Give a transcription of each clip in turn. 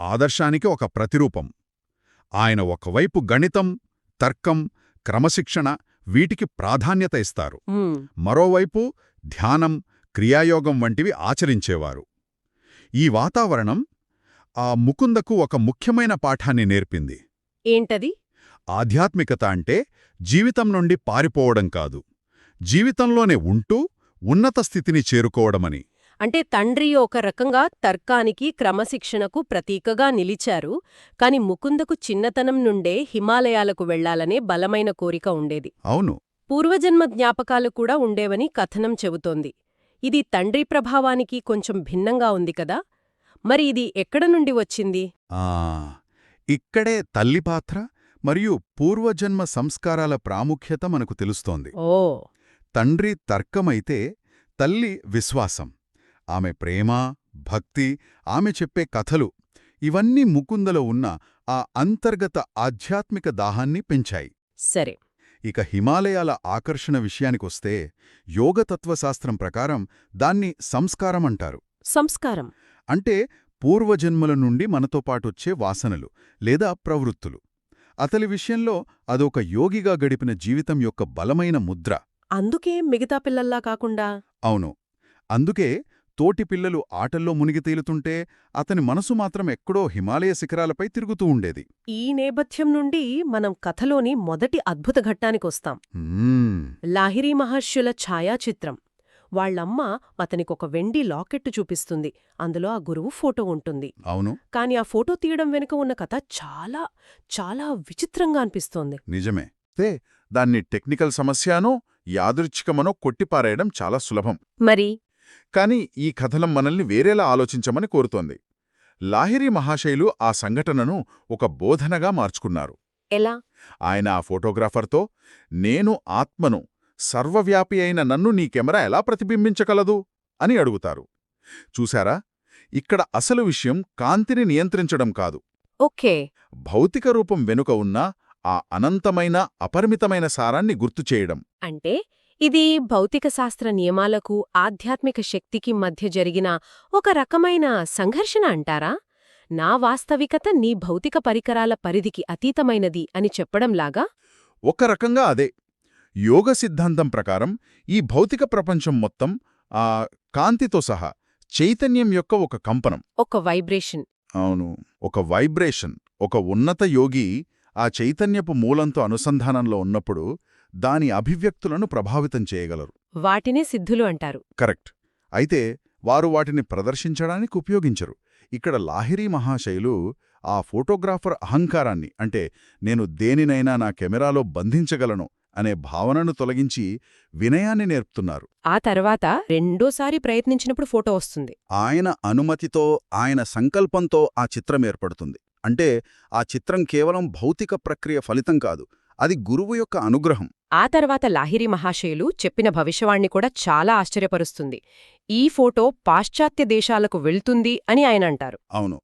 ఆదర్శానికి ఒక ప్రతిరూపం. ఆయన ఒకవైపు గణితం, తర్కం, క్రమశిక్షణ వీటికి ప్రాధాన్యత ఇస్తారు. మరోవైపు ధ్యానం, క్రియాయోగం వంటివి ఆచరించేవారు. ఈ వాతావరణం ఆ ముకుందకు ఒక ముఖ్యమైన పాఠాన్ని నేర్పింది. ఏంటది? ఆధ్యాత్మికత అంటే జీవితం నుండి పారిపోవడం కాదు, జీవితంలోనే ఉంటూ ఉన్నత స్థితిని చేరుకోవడమని. అంటే తండ్రి ఒక రకంగా తర్కానికి, క్రమశిక్షణకు ప్రతీకగా నిలిచారు, కాని ముకుందకు చిన్నతనం నుండే హిమాలయాలకు వెళ్లాలనే బలమైన కోరిక ఉండేది. అవును. పూర్వజన్మ జ్ఞాపకాలు కూడా ఉండేవని కథనం చెబుతోంది. ఇది తండ్రి ప్రభావానికి కొంచెం భిన్నంగా ఉంది కదా? మరి ఇది ఎక్కడ నుండి వచ్చింది? ఇక్కడే తల్లి పాత్ర మరియు పూర్వజన్మ సంస్కారాల ప్రాముఖ్యత మనకు తెలుస్తోంది. ఓ. తండ్రి తర్కమైతే తల్లి విశ్వాసం. ఆమె ప్రేమ, భక్తి, ఆమె చెప్పే కథలు ఇవన్నీ ముకుందలో ఉన్న ఆ అంతర్గత ఆధ్యాత్మిక దాహాన్ని పెంచాయి. సరే. ఇక హిమాలయాల ఆకర్షణ విషయానికొస్తే యోగతత్వశాస్త్రం ప్రకారం దాన్ని సంస్కారమంటారు. సంస్కారం అంటే పూర్వజన్మల నుండి మనతో పాటొచ్చే వాసనలు లేదా ప్రవృత్తులు. అతలి విషయంలో అదొక యోగిగా గడిపిన జీవితం యొక్క బలమైన ముద్ర. అందుకే మిగతా పిల్లల్లా కాకుండా? అవును. అందుకే తోటి పిల్లలు ఆటల్లో మునిగి తేలుతుంటే అతని మనసు మాత్రం ఎక్కడో హిమాలయ శిఖరాలపై తిరుగుతూ ఉండేది. ఈ నేపథ్యం నుండి మనం కథలోని మొదటి అద్భుత ఘట్టానికొస్తాం. లాహిరీ మహర్షుల ఛాయాచిత్రం. వాళ్లమ్మ అతనికొక వెండి లాకెట్టు చూపిస్తుంది. అందులో ఆ గురువు ఫోటో ఉంటుంది. అవును. కాని ఆ ఫోటో తీయడం వెనుక ఉన్న కథ చాలా చాలా విచిత్రంగా అనిపిస్తోంది. నిజమే. దాన్ని టెక్నికల్ సమస్యనో యాదృచ్ఛికమనో కొట్టిపారేయడం చాలా సులభం. మరి కాని ఈ కథలం మనల్ని వేరేలా ఆలోచించమని కోరుతోంది. లాహిరీ మహాశయులు ఆ సంఘటనను ఒక బోధనగా మార్చుకున్నారు. ఎలా? ఆయన ఆ ఫోటోగ్రాఫర్తో, నేను ఆత్మను, సర్వవ్యాపి అయిన నన్ను నీ కెమెరా ఎలా ప్రతిబింబించగలదు అని అడుగుతారు. చూశారా, ఇక్కడ అసలు విషయం కాంతిని నియంత్రించడం కాదు. ఓకే. భౌతిక రూపం వెనుక ఉన్న ఆ అనంతమైన, అపరిమితమైన సారాన్ని గుర్తుచేయడం. అంటే ఇది భౌతిక శాస్త్ర నియమాలకు, ఆధ్యాత్మిక శక్తికి మధ్య జరిగిన ఒక రకమైన సంఘర్షణ అంటారా? నా వాస్తవికత నీ భౌతిక పరికరాల పరిధికి అతీతమైనది అని చెప్పడంలాగా? ఒక రకంగా అదే. యోగ సిద్ధాంతం ప్రకారం ఈ భౌతిక ప్రపంచం మొత్తం ఆ కాంతితో సహా చైతన్యం యొక్క ఒక కంపనం, ఒక వైబ్రేషన్. అవును, ఒక వైబ్రేషన్. ఒక ఉన్నత యోగి ఆ చైతన్యపు మూలంతో అనుసంధానంలో ఉన్నప్పుడు దాని అభివ్యక్తులను ప్రభావితం చేయగలరు. వాటినే సిద్ధులు అంటారు. కరెక్ట్. అయితే వారు వాటిని ప్రదర్శించడానికి ఉపయోగించరు. ఇక్కడ లాహిరీ మహాశయులు ఆ ఫోటోగ్రాఫర్ అహంకారాన్ని, అంటే నేను దేనినైనా నా కెమెరాలో బంధించగలను అనే భావనను తొలగించి వినయాన్ని నేర్పుతున్నారు. ఆ తర్వాత రెండోసారి ప్రయత్నించినప్పుడు ఫోటో వస్తుంది. ఆయన అనుమతితో, ఆయన సంకల్పంతో ఆ చిత్రం ఏర్పడుతుంది. అంటే ఆ చిత్రం కేవలం భౌతిక ప్రక్రియ ఫలితం కాదు, అది గురువు యొక్క అనుగ్రహం. ఆ తర్వాత లాహిరీ మహాశయులు చెప్పిన భవిష్యవాణ్ణి కూడా చాలా ఆశ్చర్యపరుస్తుంది. ఈ ఫోటో పాశ్చాత్య దేశాలకు వెళ్తుంది అని ఆయన అంటారు. అవును.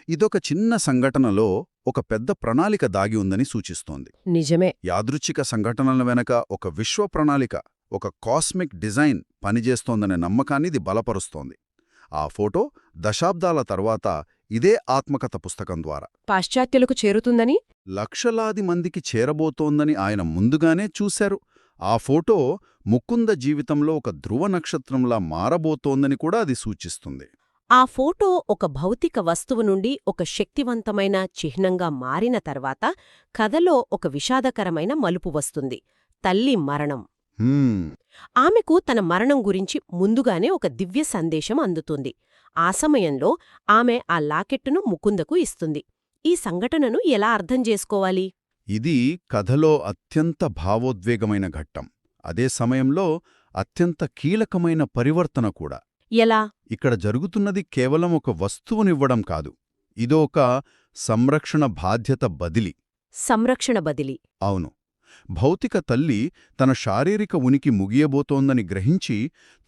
ఇదొక చిన్న సంఘటనలో ఒక పెద్ద ప్రణాళిక దాగి ఉందని సూచిస్తోంది. నిజమే. యాదృచ్ఛిక సంఘటనల వెనక ఒక విశ్వ ప్రణాళిక, ఒక కాస్మిక్ డిజైన్ పనిచేస్తోందనే నమ్మకాన్ని ఇది బలపరుస్తోంది. ఆ ఫోటో దశాబ్దాల తర్వాత ఇదే ఆత్మకథ పుస్తకం ద్వారా పాశ్చాత్యులకు చేరుతుందని, లక్షలాది మందికి చేరబోతోందని ఆయన ముందుగానే చూశారు. ఆ ఫోటో ముకుంద జీవితంలో ఒక ధ్రువ నక్షత్రంలా మారబోతోందని కూడా అది సూచిస్తుంది. ఆ ఫోటో ఒక భౌతిక వస్తువు నుండి ఒక శక్తివంతమైన చిహ్నంగా మారిన తర్వాత కథలో ఒక విషాదకరమైన మలుపు వస్తుంది. తల్లి మరణం. ఆమెకు తన మరణం గురించి ముందుగానే ఒక దివ్య సందేశం అందుతుంది. ఆ సమయంలో ఆమె ఆ లాకెట్టును ముకుందకు ఇస్తుంది. ఈ సంఘటనను ఎలా అర్థం చేసుకోవాలి? ఇది కథలో అత్యంత భావోద్వేగమైన ఘట్టం. అదే సమయంలో అత్యంత కీలకమైన పరివర్తన కూడా. ఎలా? ఇక్కడ జరుగుతున్నది కేవలం ఒక వస్తువునివ్వడం కాదు, ఇదొక సంరక్షణ బాధ్యత బదిలీ. సంరక్షణ బదిలీ. అవును. భౌతిక తల్లి తన శారీరక ఉనికి ముగియబోతోందని గ్రహించి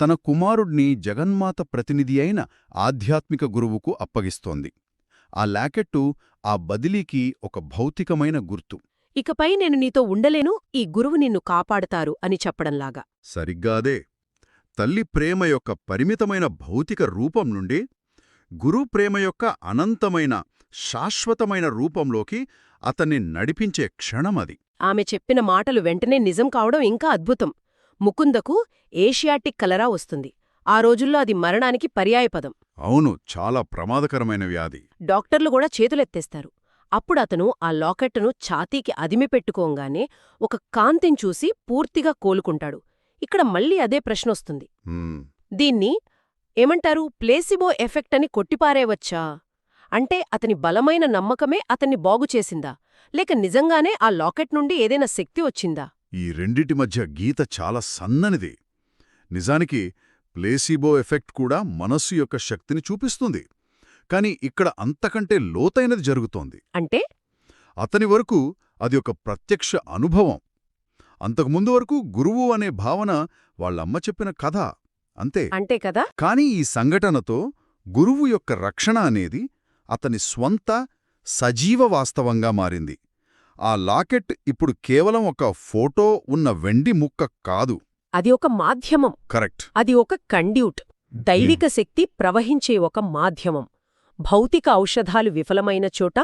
తన కుమారుడ్ని జగన్మాత ప్రతినిధి అయిన ఆధ్యాత్మిక గురువుకు అప్పగిస్తోంది. ఆ లాకెట్టు ఆ బదిలీకి ఒక భౌతికమైన గుర్తు. ఇకపై నేను నీతో ఉండలేను, ఈ గురువు నిన్ను కాపాడుతారు అని చెప్పడంలాగా. సరిగ్గా అదే. తల్లి ప్రేమ యొక్క పరిమితమైన భౌతిక రూపం నుండి గురు ప్రేమ యొక్క అనంతమైన శాశ్వతమైన రూపంలోకి అతన్ని నడిపించే క్షణమది. ఆమె చెప్పిన మాటలు వెంటనే నిజం కావడం ఇంకా అద్భుతం. ముకుందకు ఏషియాటిక్ కలరా వస్తుంది. ఆ రోజుల్లో అది మరణానికి పర్యాయపదం. అవును, చాలా ప్రమాదకరమైన వ్యాధి. డాక్టర్లు కూడా చేతులెత్తేస్తారు. అప్పుడతను ఆ లాకెట్టును ఛాతీకి అదిమిపెట్టుకోంగానే ఒక కాంతిని చూసి పూర్తిగా కోలుకుంటాడు. ఇక్కడ మళ్ళీ అదే ప్రశ్నొస్తుంది. దీన్ని ఏమంటారు, ప్లేసిబో ఎఫెక్ట్ అని కొట్టిపారేవచ్చా? అంటే అతని బలమైన నమ్మకమే అతన్ని బాగుచేసిందా, లేక నిజంగానే ఆ లాకెట్ నుండి ఏదైనా శక్తి వచ్చిందా? ఈ రెండిటి మధ్య గీత చాలా సన్ననిది. నిజానికి ప్లేసిబో ఎఫెక్ట్ కూడా మనస్సు యొక్క శక్తిని చూపిస్తుంది. కాని ఇక్కడ అంతకంటే లోతైనది జరుగుతోంది. అంటే అతని వరకు అది ఒక ప్రత్యక్ష అనుభవం. అంతకుముందు వరకు గురువు అనే భావన వాళ్ళమ్మ చెప్పిన కథ అంతే. అంతే కదా. కాని ఈ సంఘటనతో గురువు యొక్క రక్షణ అనేది అతని స్వంత సజీవ వాస్తవంగా మారింది. ఆ లాకెట్ ఇప్పుడు కేవలం ఒక ఫోటో ఉన్న వెండి ముక్క కాదు. అది ఒక మాధ్యమం. కరెక్ట్. అది ఒక కండ్యూట్. దైవిక శక్తి ప్రవహించే ఒక మాధ్యమం. భౌతిక ఔషధాలు విఫలమైన చోట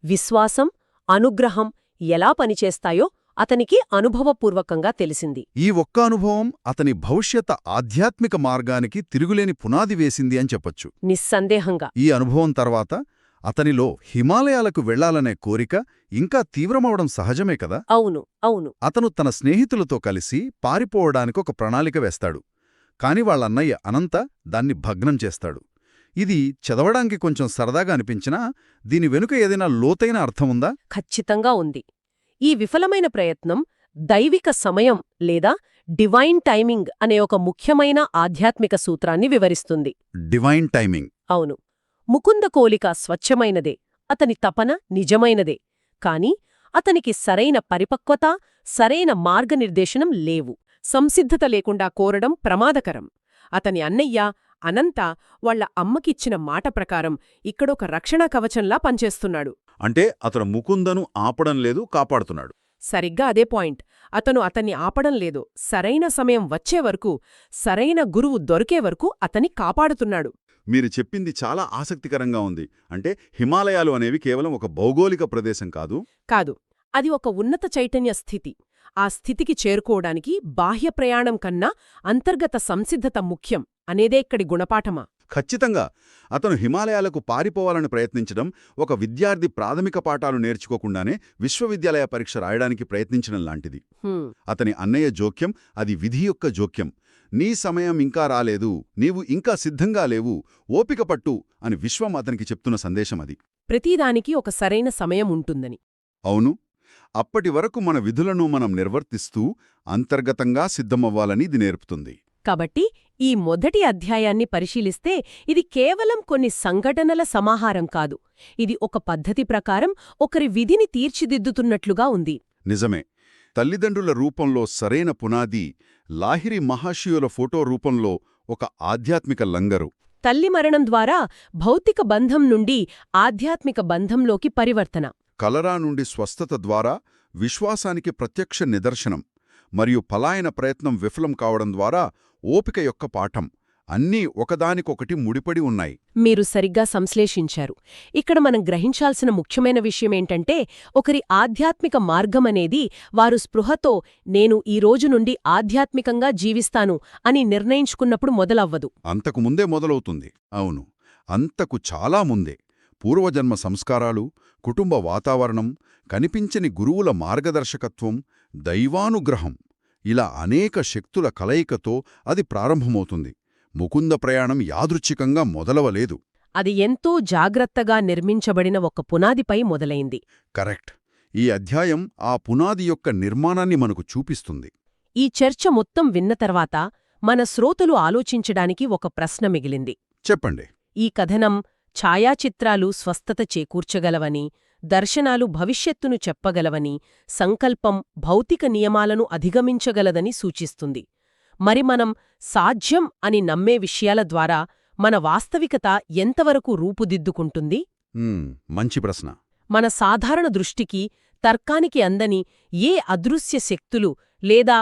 విశ్వాసం, అనుగ్రహం ఎలా పనిచేస్తాయో అతనికి అనుభవపూర్వకంగా తెలిసింది. ఈ ఒక్క అనుభవం అతని భవిష్యత్ ఆధ్యాత్మిక మార్గానికి తిరుగులేని పునాది వేసింది అని చెప్పొచ్చు. నిస్సందేహంగా. ఈ అనుభవం తర్వాత అతనిలో హిమాలయాలకు వెళ్లాలనే కోరిక ఇంకా తీవ్రమవడం సహజమే కదా. అవును, అవును. అతను తన స్నేహితులతో కలిసి పారిపోవడానికి ఒక ప్రణాళిక వేస్తాడు. కాని వాళ్ళన్నయ్య అనంత దాన్ని భగ్నం చేస్తాడు. ఇది చదవడానికి కొంచెం సరదాగా అనిపించినా దీని వెనుక ఏదైనా లోతైన అర్థముందా? ఖచ్చితంగా ఉంది. ఈ విఫలమైన ప్రయత్నం దైవిక సమయం లేదా డివైన్ టైమింగ్ అనే ఒక ముఖ్యమైన ఆధ్యాత్మిక సూత్రాన్ని వివరిస్తుంది. Divine timing. అవును. ముకుంద కోలిక స్వచ్ఛమైనదే, అతని తపన నిజమైనదే. కాని అతనికి సరైన పరిపక్వత, సరైన మార్గనిర్దేశనం లేవు. సంసిద్ధత లేకుండా కోరడం ప్రమాదకరం. అతని అన్నయ్య అనంత వాళ్ల అమ్మకిచ్చిన మాట ప్రకారం ఇక్కడొక రక్షణ కవచంలా పనిచేస్తున్నాడు. అంటే అతను ముకుందను ఆపడం లేదు, కాపాడుతున్నాడు. సరిగ్గా అదే పాయింట్. అతను అతన్ని ఆపడం లేదు, సరైన సమయం వచ్చే వరకు, సరైన గురువు దొరికే వరకు అతన్ని కాపాడుతున్నాడు. మీరు చెప్పింది చాలా ఆసక్తికరంగా ఉంది. అంటే హిమాలయాలు అనేవి కేవలం ఒక భౌగోళిక ప్రదేశం కాదు. కాదు, అది ఒక ఉన్నత చైతన్య స్థితి. ఆ స్థితికి చేరుకోవడానికి బాహ్య ప్రయాణం కన్నా అంతర్గత సంసిద్ధత ముఖ్యం అనేదే ఇక్కడి గుణపాఠమా. ఖచ్చితంగా. అతను హిమాలయాలకు పారిపోవాలని ప్రయత్నించడం ఒక విద్యార్థి ప్రాథమిక పాఠాలు నేర్చుకోకుండానే విశ్వవిద్యాలయ పరీక్ష రాయడానికి ప్రయత్నించడం లాంటిది. అతని అన్నయ్య జోక్యం అది విధి యొక్క జోక్యం. నీ సమయం ఇంకా రాలేదు, నీవు ఇంకా సిద్ధంగా లేవు, ఓపిక పట్టు అని విశ్వం అతనికి చెప్తున్న సందేశం అది. ప్రతిదానికి ఒక సరైన సమయం ఉంటుందని. అవును. అప్పటి వరకు మన విధులను మనం నిర్వర్తిస్తూ అంతర్గతంగా సిద్ధమవ్వాలని ఇది నేర్పుతుంది. కాబట్టి ఈ మొదటి అధ్యాయాన్ని పరిశీలిస్తే ఇది కేవలం కొన్ని సంఘటనల సమాహారం కాదు. ఇది ఒక పద్ధతి ప్రకారం ఒకరి విధిని తీర్చిదిద్దుతున్నట్లుగా ఉంది. నిజమే. తల్లిదండ్రుల రూపంలో సరైన పునాది, లాహిరి మహాశయుల ఫోటో రూపంలో ఒక ఆధ్యాత్మిక లంగరు. తల్లి మరణం ద్వారా భౌతిక బంధం నుండి ఆధ్యాత్మిక బంధంలోకి పరివర్తన. కలరా నుండి స్వస్థత ద్వారా విశ్వాసానికి ప్రత్యక్ష నిదర్శనం. మరియు పలాయన ప్రయత్నం విఫలం కావడం ద్వారా ఓపిక యొక్క పాఠం. అన్నీ ఒకదానికొకటి ముడిపడి ఉన్నాయి. మీరు సరిగ్గా సంశ్లేషించారు. ఇక్కడ మనం గ్రహించాల్సిన ముఖ్యమైన విషయమేంటంటే, ఒకరి ఆధ్యాత్మిక మార్గమనేది వారు స్పృహతో నేను ఈ రోజు నుండి ఆధ్యాత్మికంగా జీవిస్తాను అని నిర్ణయించుకున్నప్పుడు మొదలవ్వదు. అంతకు ముందే మొదలవుతుంది. అవును, అంతకు చాలా ముందే. పూర్వజన్మ సంస్కారాలు, కుటుంబ వాతావరణం, కనిపించని గురువుల మార్గదర్శకత్వం, దైవానుగ్రహం, ఇలా అనేక శక్తుల కలయికతో అది ప్రారంభమవుతుంది. ముకుంద ప్రయాణం యాదృచ్ఛికంగా మొదలవలేదు. అది ఎంతో జాగ్రత్తగా నిర్మించబడిన ఒక పునాదిపై మొదలైంది. కరెక్ట్. ఈ అధ్యాయం ఆ పునాది యొక్క నిర్మాణాన్ని మనకు చూపిస్తుంది. ఈ చర్చ మొత్తం విన్న తర్వాత మన శ్రోతలు ఆలోచించడానికి ఒక ప్రశ్న మిగిలింది. చెప్పండి. ఈ కథనం ఛాయాచిత్రాలు స్వస్థత చేకూర్చగలవని, దర్శనాలు భవిష్యత్తును చెప్పగలవని, సంకల్పం భౌతిక నియమాలను అధిగమించగలదని సూచిస్తుంది. మరి మనం సాధ్యం అని నమ్మే విషయాల ద్వారా మన వాస్తవికత ఎంతవరకు రూపుదిద్దుకుంటుంది? మంచి ప్రశ్న. మన సాధారణ దృష్టికి, తర్కానికి అందని ఏ అదృశ్య శక్తులు లేదా